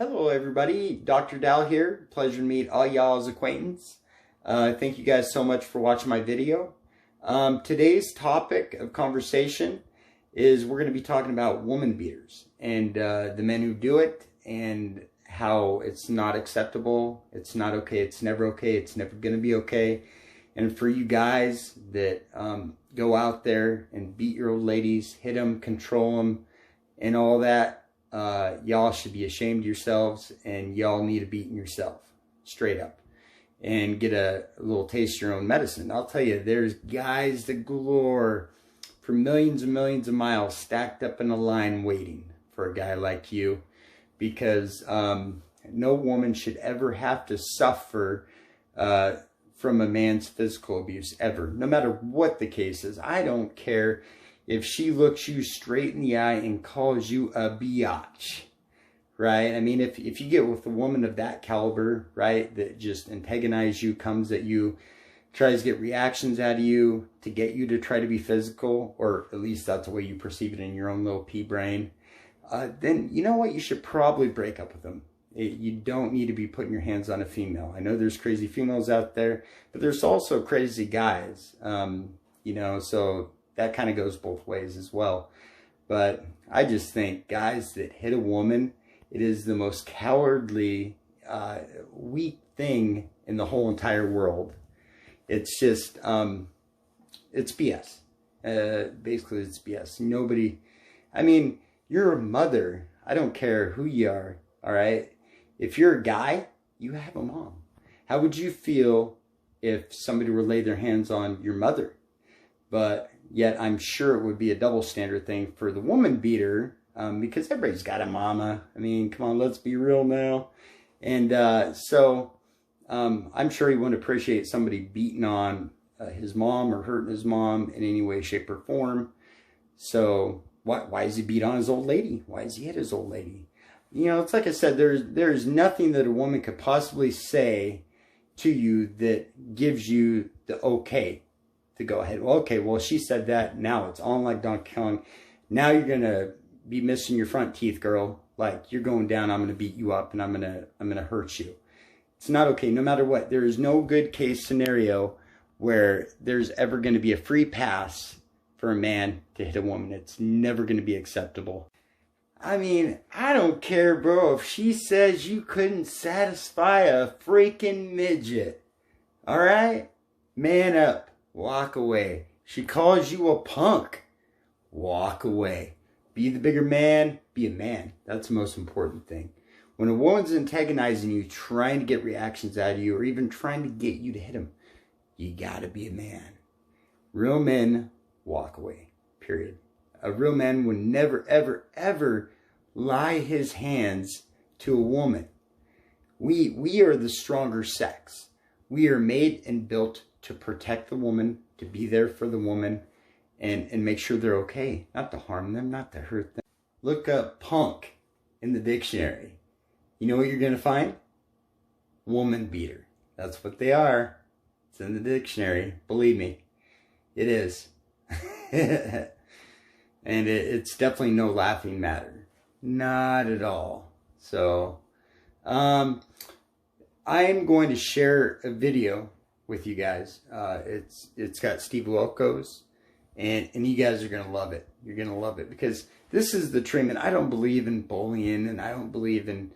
Hello everybody, Dr. Dowell here. Pleasure to meet all y'all as acquaintance. Thank you guys so much for watching my video. Today's topic of conversation is we're going to be talking about woman beaters and the men who do it and how it's not acceptable, it's not okay, it's never going to be okay. And for you guys that go out there and beat your old ladies, hit them, control them, and all that, y'all should be ashamed of yourselves, and y'all need to beating yourself straight up and get a little taste of your own medicine. I'll tell you, there's guys that galore for millions and millions of miles stacked up in a line waiting for a guy like you, because no woman should ever have to suffer from a man's physical abuse ever, no matter what the case is. I don't care if she looks you straight in the eye and calls you a biatch, right? I mean, if you get with a woman of that caliber, right, that just antagonizes you, comes at you, tries to get reactions out of you to get you to try to be physical, or at least that's the way you perceive it in your own little pea brain, then you know what? You should probably break up with them. You don't need to be putting your hands on a female. I know there's crazy females out there, but there's also crazy guys, you know, so that kind of goes both ways as well. But I just think guys that hit a woman, it is the most cowardly, weak thing in the whole entire world. It's just, it's BS. Basically, it's BS. Nobody, I mean, you're a mother. I don't care who you are, all right? If you're a guy, you have a mom. How would you feel if somebody were to lay their hands on your mother? But yet I'm sure it would be a double standard thing for the woman beater, because everybody's got a mama. I mean, come on, let's be real now. And so I'm sure he wouldn't appreciate somebody beating on his mom or hurting his mom in any way, shape, or form. So why is he beat on his old lady? Why is he hit his old lady? You know, it's like I said, there's nothing that a woman could possibly say to you that gives you the okay to go ahead. Well, okay, well, she said that. Now it's on like Donkey Kong. Now you're going to be missing your front teeth, girl. Like, you're going down. I'm going to beat you up and I'm going to hurt you. It's not okay. No matter what, there is no good case scenario where there's ever going to be a free pass for a man to hit a woman. It's never going to be acceptable. I mean, I don't care, bro, if she says you couldn't satisfy a freaking midget. All right? Man up. Walk away. She calls you a punk. Walk away. Be the bigger man. Be a man. That's the most important thing. When a woman's antagonizing you, trying to get reactions out of you, or even trying to get you to hit him, you gotta be a man. Real men walk away. Period. A real man would never, ever, ever lie his hands to a woman. We are the stronger sex. We are made and built to protect the woman, to be there for the woman, and make sure they're okay. Not to harm them, not to hurt them. Look up punk in the dictionary. You know what you're going to find? Woman beater. That's what they are. It's in the dictionary. Believe me, it is. And it's definitely no laughing matter. Not at all. So, I'm going to share a video with you guys. It's got Steve Wilkos, and you guys are going to love it. You're going to love it, because this is the treatment. I don't believe in bullying, and I don't believe in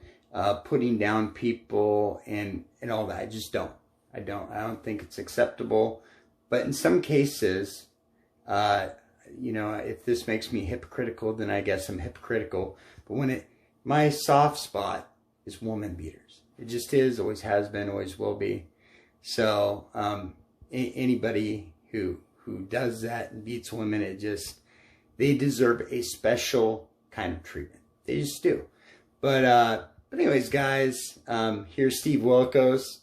putting down people and all that. I just don't. I don't think it's acceptable. But in some cases, you know, if this makes me hypocritical, then I guess I'm hypocritical. But when my soft spot is woman beaters. It just is, always has been, always will be. So anybody who does that and beats women, they deserve a special kind of treatment. They just do. But anyways, guys, here's Steve Wilkos.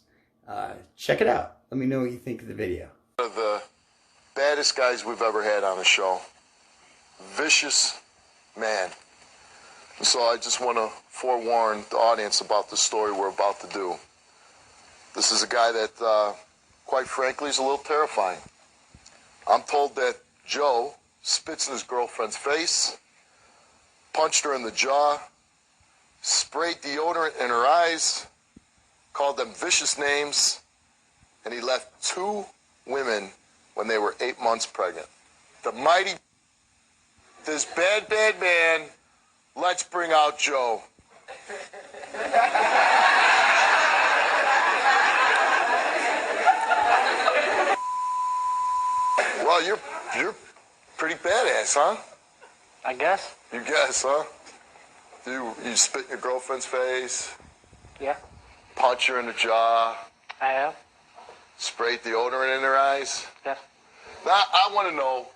Check it out. Let me know what you think of the video. One of the baddest guys we've ever had on the show. Vicious man. So I just want to forewarn the audience about the story we're about to do. This is a guy that, quite frankly, is a little terrifying. I'm told that Joe spits in his girlfriend's face, punched her in the jaw, sprayed deodorant in her eyes, called them vicious names, and he left 2 women when they were 8 months pregnant. The mighty, this bad, bad man, let's bring out Joe. Well, you're pretty badass, huh? I guess. You guess, huh? You spit in your girlfriend's face, Yeah, punch her in the jaw, I have. spray deodorant in her eyes. Yeah. Now, I want to know,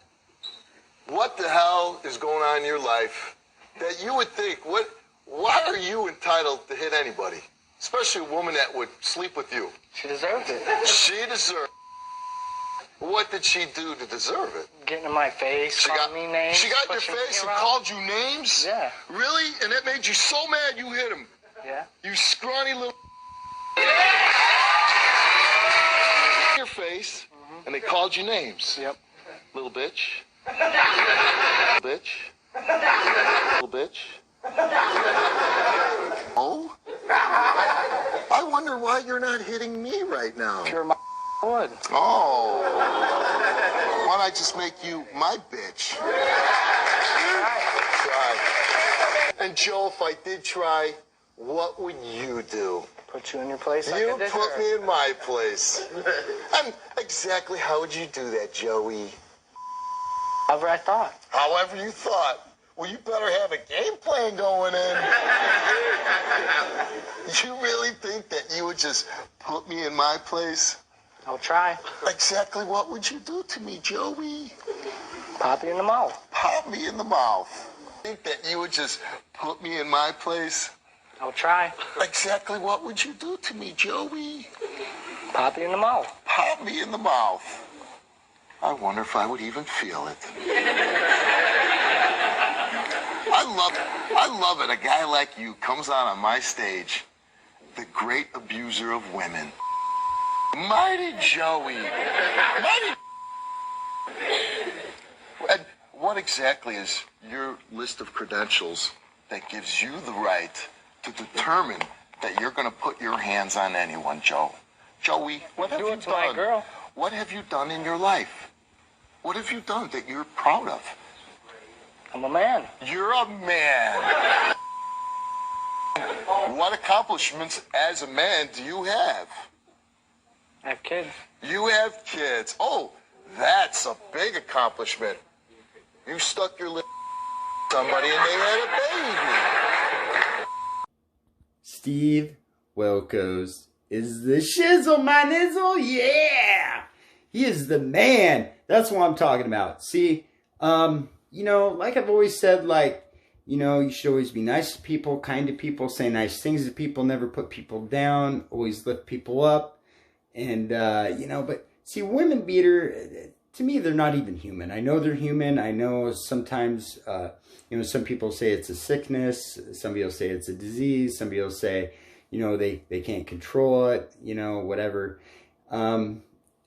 what the hell is going on in your life that you would think, why are you entitled to hit anybody? Especially a woman that would sleep with you. She deserved it. She deserved. What did she do to deserve it? Getting in my face, calling me names. She got in your pushing me face and around. called you names? Yeah. Really? And that made you so mad you hit him? Yeah. You scrawny little... your face, and they called you names. Yep. Little bitch. Little bitch. Little bitch. Oh? I wonder why you're not hitting me right now. Pure my wood. Oh. Why don't I just make you my bitch? Try. And Joe, if I did try, what would you do? Put you in your place like You I did put her. me in my place. And exactly how would you do that, Joey? However I thought. However you thought. Well, you better have a game plan going in. You really think that you would just put me in my place? I'll try. Exactly what would you do to me, Joey? Pop you in the mouth. Pop me in the mouth. Think that you would just put me in my place? I'll try. Exactly what would you do to me, Joey? Pop you in the mouth. Pop me in the mouth. I wonder if I would even feel it. I love it. A guy like you comes out on my stage, the great abuser of women. Mighty Joey. Mighty. And what exactly is your list of credentials that gives you the right to determine that you're going to put your hands on anyone, Joe? Joey, what have Do you it to my done? girl. What have you done in your life? What have you done that you're proud of? I'm a man. You're a man. What accomplishments as a man do you have? I have kids. You have kids. Oh, that's a big accomplishment. You stuck your lip somebody and they had a baby. Steve Wilkos is the shizzle, my nizzle. Yeah! He is the man. That's what I'm talking about. See, you know, like I've always said, like, you know, you should always be nice to people, kind to people, say nice things to people, never put people down, always lift people up. And, you know, but see, women beater, to me, they're not even human. I know they're human. I know sometimes, you know, some people say it's a sickness. Some people say it's a disease. Some people say, you know, they can't control it, you know, whatever.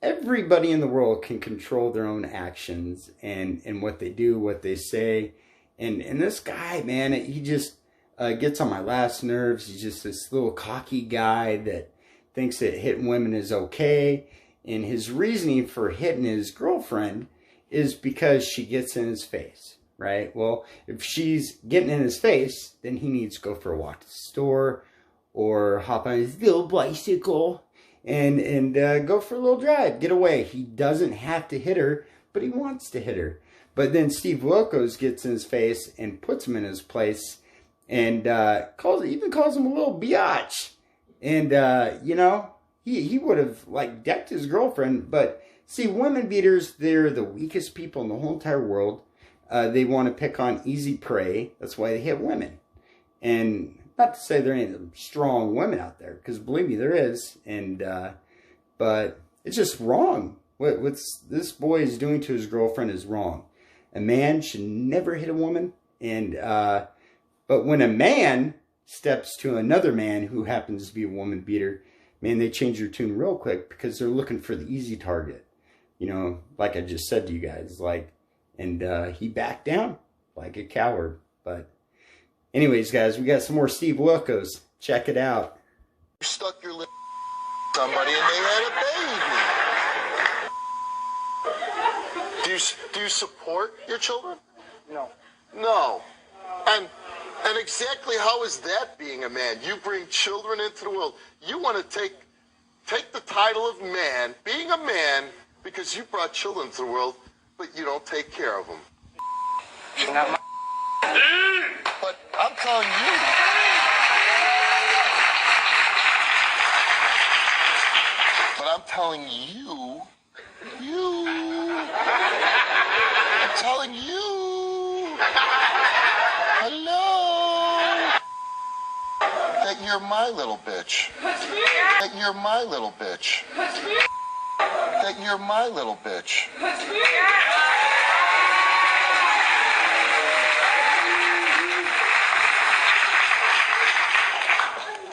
Everybody in the world can control their own actions and what they do, what they say. And this guy, man, he just gets on my last nerves. He's just this little cocky guy that thinks that hitting women is okay. And his reasoning for hitting his girlfriend is because she gets in his face, right? Well, if she's getting in his face, then he needs to go for a walk to the store or hop on his little bicycle and go for a little drive, get away. He doesn't have to hit her, but he wants to hit her. But then Steve Wilkos gets in his face and puts him in his place and even calls him a little biatch. And, you know, he would have, like, decked his girlfriend. But, see, women beaters, they're the weakest people in the whole entire world. They want to pick on easy prey. That's why they hit women. And not to say there ain't strong women out there, because believe me, there is. And but it's just wrong. What this boy is doing to his girlfriend is wrong. A man should never hit a woman. And but when a man steps to another man who happens to be a woman beater, man, they change their tune real quick because they're looking for the easy target. You know, like I just said to you guys, like, and he backed down like a coward. But Anyways, guys, we got some more Steve Wilkos. Check it out. You stuck your lip somebody and they had a baby. Do you support your children? No. No. And exactly how is that being a man? You bring children into the world. You want to take the title of man, being a man, because you brought children into the world, but you don't take care of them. You're not my... But I'm telling you. But I'm telling you. I'm telling you. Hello. That you're my little bitch. That you're my little bitch. That you're my little bitch.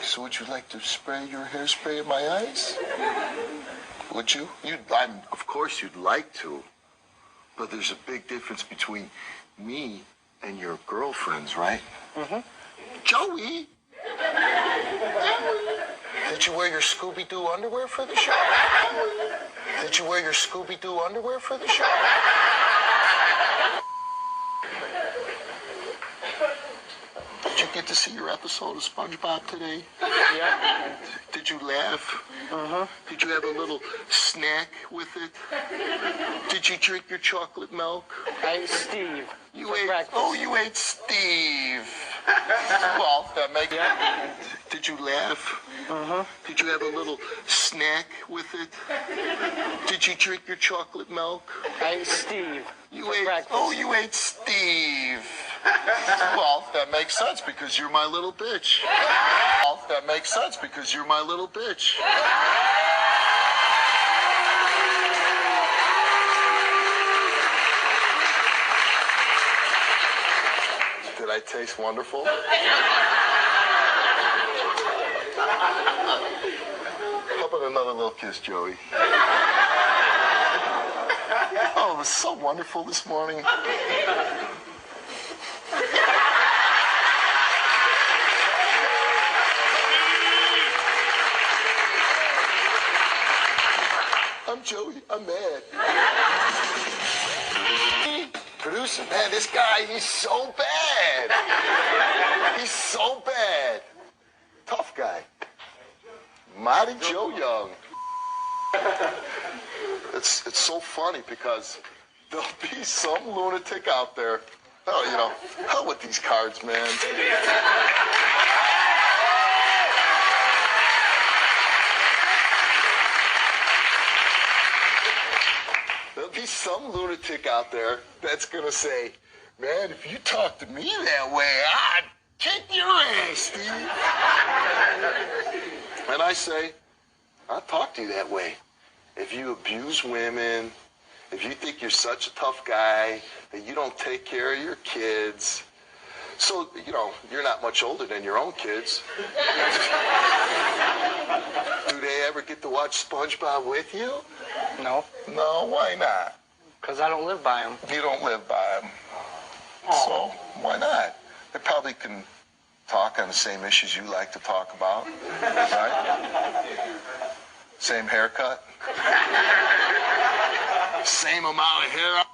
So would you like to spray your hairspray in my eyes? Would you? Of course you'd like to. But there's a big difference between me and your girlfriends, right? Mm-hmm. Joey! Did you wear your Scooby-Doo underwear for the show? Did you wear your Scooby-Doo underwear for the show? Did you get to see your episode of SpongeBob today? Yeah. Did you laugh? Uh-huh. Did you have a little snack with it? Did you drink your chocolate milk? I ate Steve. You ate Steve. Well, that makes... Yeah. Did you laugh? Uh-huh. Did you have a little snack with it? Did you drink your chocolate milk? I ate Steve. You ate Steve. Well, that makes sense because you're my little bitch. Well, that makes sense because you're my little bitch. Did I taste wonderful? How about another little kiss, Joey? Oh, it was so wonderful this morning. I'm Joey. I'm mad. Producer, man, this guy, he's so bad. He's so bad. Tough guy. Mighty Joe Young. It's so funny because there'll be some lunatic out there. Oh, you know, hell with these cards, man. There'll be some lunatic out there that's gonna say, man, if you talk to me that way, I'd kick your ass, Steve. And I say, I'll talk to you that way. If you abuse women, if you think you're such a tough guy, that you don't take care of your kids. So, you know, you're not much older than your own kids. Do they ever get to watch SpongeBob with you? No. No, why not? Because I don't live by him. You don't live by them. So, why not? They probably can talk on the same issues you like to talk about, right? Same haircut. Same amount of hair.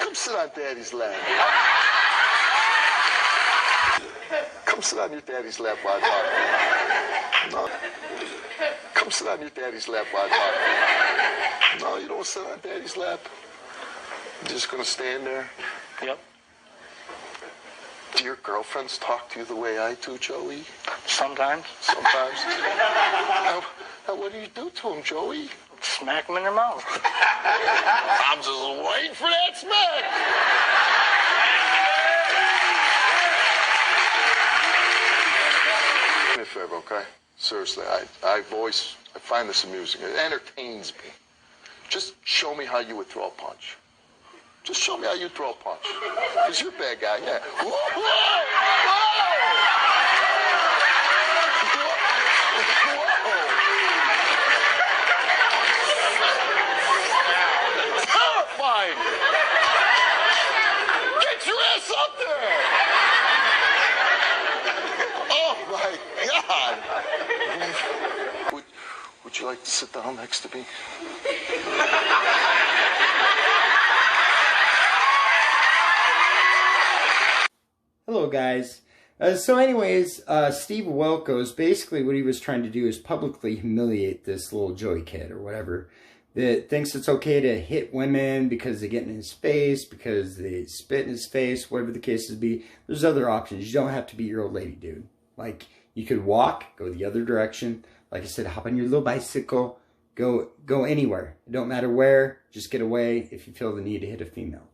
Come sit on Daddy's lap. Come sit on your daddy's lap while I talk. No. Come sit on your daddy's lap while I talk. No, you don't sit on Daddy's lap. You're just gonna stand there. Yep. Do your girlfriends talk to you the way I do, Joey? Sometimes. Sometimes. Now, what do you do to them, Joey? Smack them in their mouth. I'm just waiting for that smack. Do me a favor, okay? Seriously, I find this amusing. It entertains me. Just show me how you would throw a punch. Just show me how you throw a punch. Because you're a bad guy, yeah. Whoa, whoa, whoa! Would you like to sit down next to me? Hello, guys. So anyways, Steve Wilkos, basically what he was trying to do is publicly humiliate this little Joey kid or whatever that thinks it's okay to hit women because they get in his face, because they spit in his face, whatever the case be. There's other options. You don't have to be your old lady, dude. Like, you could walk, go the other direction. Like I said, hop on your little bicycle, go anywhere. It don't matter where, just get away if you feel the need to hit a female.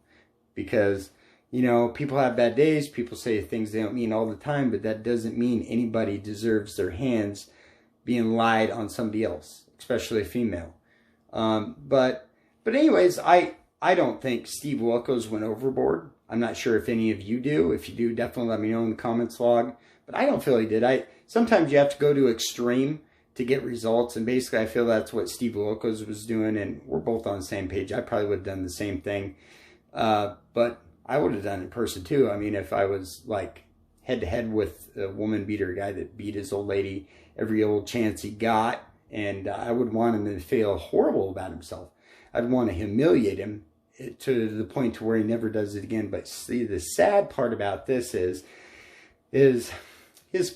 Because, you know, people have bad days, people say things they don't mean all the time, but that doesn't mean anybody deserves their hands being lied on somebody else, especially a female. But anyways, I don't think Steve Wilkos went overboard. I'm not sure if any of you do. If you do, definitely let me know in the comments log. But I don't feel he did. Sometimes you have to go to extreme to get results, and basically I feel that's what Steve Wilkos was doing, and we're both on the same page. I probably would have done the same thing. But I would have done it in person too. I mean, if I was like head to head with a woman beater, a guy that beat his old lady every old chance he got, and I would want him to feel horrible about himself. I'd want to humiliate him to the point to where he never does it again. But see, the sad part about this is his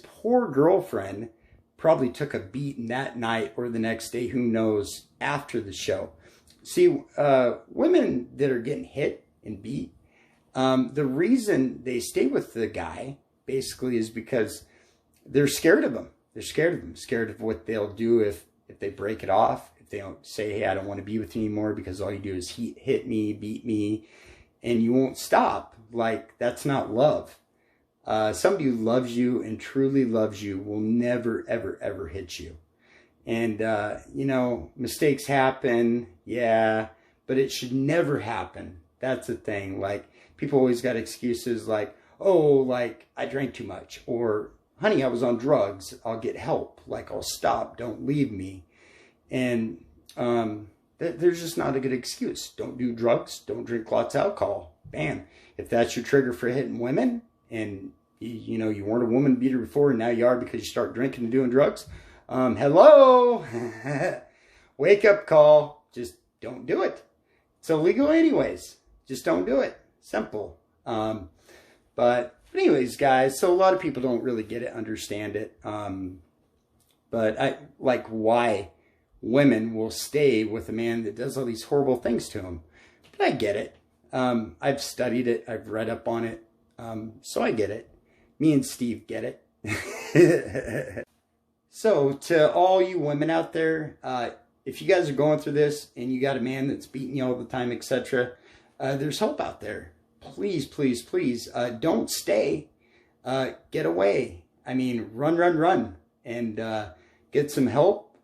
poor girlfriend probably took a beating that night or the next day, who knows, after the show. See, women that are getting hit and beat, the reason they stay with the guy basically is because they're scared of him. They're scared of him, scared of what they'll do if they break it off, if they don't say, hey, I don't want to be with you anymore, because all you do is hit me, beat me, and you won't stop. Like, that's not love. Somebody who loves you and truly loves you will never, ever, ever hit you. And, you know, mistakes happen, yeah, but it should never happen. That's the thing. Like, people always got excuses like, oh, like, I drank too much, or, honey, I was on drugs, I'll get help, like, I'll stop, don't leave me. And there's just not a good excuse. Don't do drugs, don't drink lots of alcohol. Bam. If that's your trigger for hitting women, and you know, you weren't a woman beater before and now you are because you start drinking and doing drugs, hello, wake up call. Just don't do it. It's illegal anyways. Just don't do it. Simple. But anyways, guys, so a lot of people don't really get it, understand it. But I like why women will stay with a man that does all these horrible things to them. But I get it. I've studied it. I've read up on it. So I get it. Me and Steve get it. So to all you women out there, if you guys are going through this and you got a man that's beating you all the time, etc., there's hope out there. Please, please, please, don't stay. Get away. I mean, run, and get some help.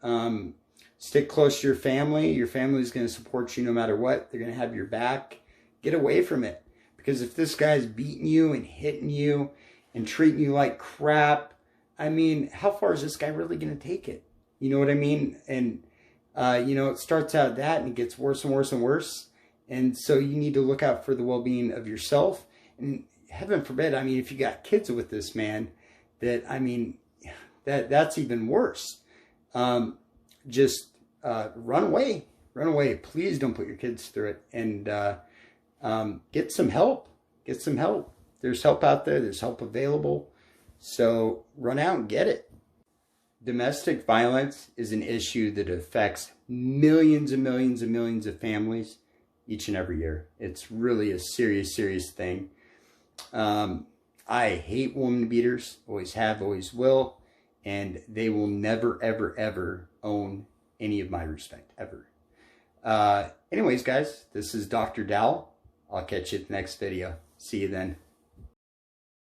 Stick close to your family. Your family's going to support you no matter what. They're going to have your back. Get away from it. Because if this guy's beating you and hitting you and treating you like crap, I mean, how far is this guy really going to take it? You know what I mean? And, you know, it starts out that and it gets worse and worse and worse. And so you need to look out for the well-being of yourself. And heaven forbid, I mean, if you got kids with this man, that, I mean, that's even worse. Just run away. Run away. Please don't put your kids through it. And get some help. Get some help. There's help out there. There's help available. So run out and get it. Domestic violence is an issue that affects millions and millions and millions of families each and every year. It's really a serious, serious thing. I hate woman beaters. Always have, always will. And they will never, ever, ever own any of my respect, ever. Anyways, guys, this is Dr. Dowell. I'll catch you at the next video. See you then.